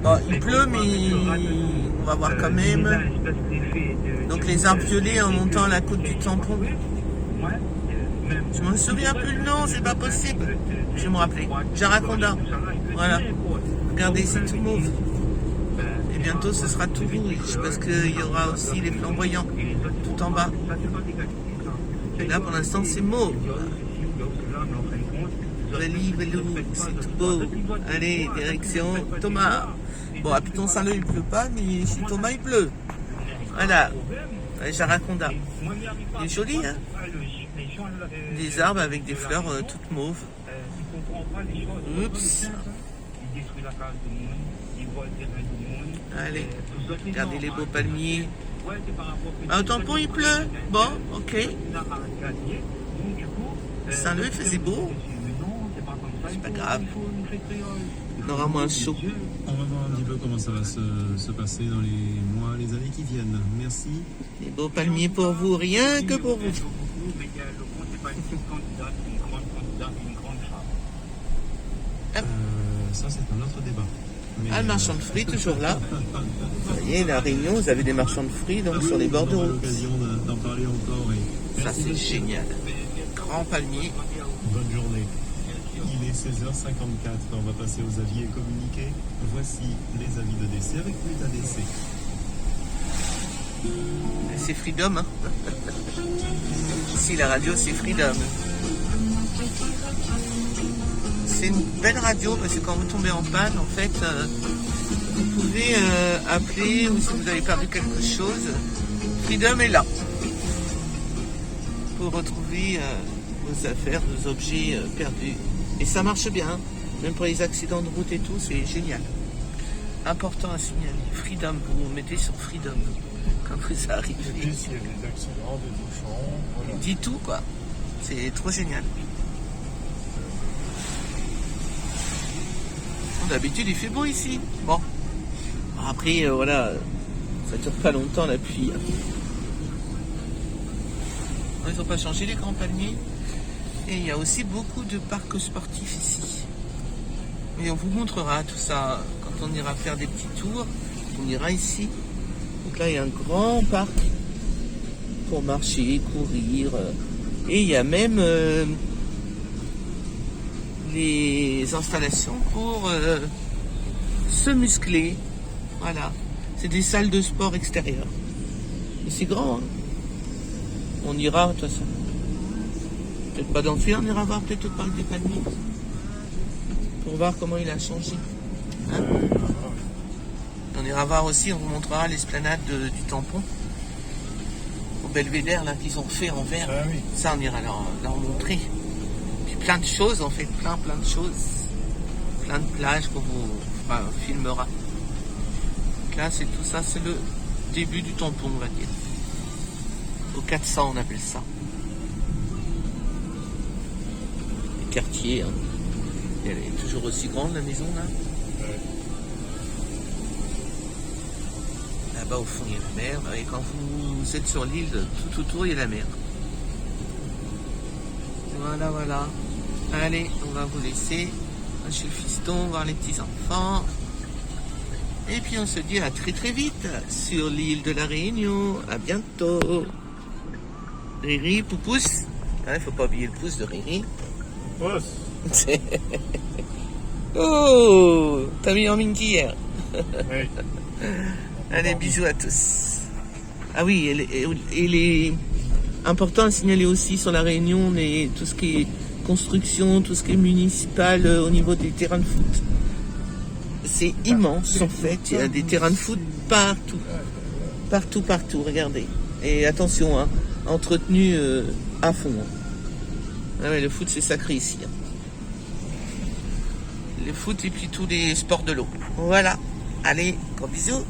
Bon, il pleut, mais on va voir quand même. Donc les arbres violets en montant la côte du tampon. Je me souviens plus le nom, c'est pas possible. Je vais me rappeler. Jaraconda. Voilà. Regardez, c'est tout mauve. Et bientôt, ce sera tout rouge, parce qu'il y aura aussi les flamboyants tout en bas. Et là, pour l'instant, c'est mauve. Joli, velou, c'est tout beau. Allez, direction Thomas. Bon, à Piton-Saint-Leu, il pleut pas, mais chez Thomas, il pleut. Voilà. Jaraconda. Il est joli, hein? Des arbres avec des fleurs toutes mauves. Oups. Allez, regardez les beaux palmiers. Ah, au tampon, il pleut. Bon, ok. Saint-Leu, il faisait beau. C'est pas grave. On aura moins chaud. On va voir un petit peu comment ça va se passer dans les mois, les années qui viennent. Merci. Des beaux palmiers pour vous, rien que pour vous. Ça, c'est un autre débat. Mais le marchand de fruits, toujours là. Vous voyez, la Réunion, vous avez des marchands de fruits donc sur les bords de on aura route. l'occasion d'en parler encore. Et Ça, c'est génial. Grand palmier. bonne journée. Il est 16h54. On va passer aux avis et communiquer. Voici les avis de décès avec l'état d'essai. C'est Freedom, hein. Ici, la radio, c'est Freedom. C'est une belle radio parce que quand vous tombez en panne, en fait, vous pouvez appeler ou si vous avez perdu quelque chose, Freedom est là pour retrouver vos affaires, vos objets perdus. Et ça marche bien, même pour les accidents de route et tout, c'est génial. Important à signaler. Freedom, vous vous mettez sur Freedom quand vous arrivez. Et puis, s'il y a des accidents, des bouchons, voilà. Dit tout, quoi. C'est trop génial. D'habitude, il fait beau ici. Bon. Après, voilà, ça dure pas longtemps la pluie. Ils n'ont pas changé les grands palmiers. Et il y a aussi beaucoup de parcs sportifs ici. Et on vous montrera tout ça quand on ira faire des petits tours. On ira ici. Donc là, il y a un grand parc pour marcher, courir. Et il y a même les installations pour se muscler. Voilà. C'est des salles de sport extérieures. Et c'est grand, hein. On ira, de toute façon. Peut-être pas dans le film, on ira voir peut-être au parc des palmiers. Pour voir comment il a changé. Hein, on ira voir aussi, on vous montrera l'esplanade du tampon. Au Belvédère, là, qu'ils ont fait en verre. Ah oui. Ça, on ira leur montrer. Puis plein de choses, on fait plein de choses. Plein de plages qu'on vous filmera. Donc là, c'est tout ça, c'est le début du tampon, on va dire. Au 400, on appelle ça. Le quartier, hein. Elle est toujours aussi grande, la maison, là. Ouais. Là-bas, au fond, il y a la mer. Et quand vous êtes sur l'île, tout autour, il y a la mer. Voilà. Allez, on va vous laisser chez le fiston, voir les petits-enfants. Et puis, on se dit à très vite sur l'île de la Réunion. À bientôt. Riri, Poupousse. Il faut pas oublier le pouce de Riri. Pousse. Oh, t'as mis en Minky hier. Oui. Allez, bisous à tous. Ah oui, il est important à signaler aussi sur la Réunion tout ce qui est construction, tout ce qui est municipal au niveau des terrains de foot. C'est immense en fait, il y a des terrains de foot partout. Partout, regardez. Et attention, hein, entretenu à fond. Ah ouais, le foot c'est sacré ici. Hein. Le foot et puis tous les sports de l'eau. Voilà. Allez, gros bisous.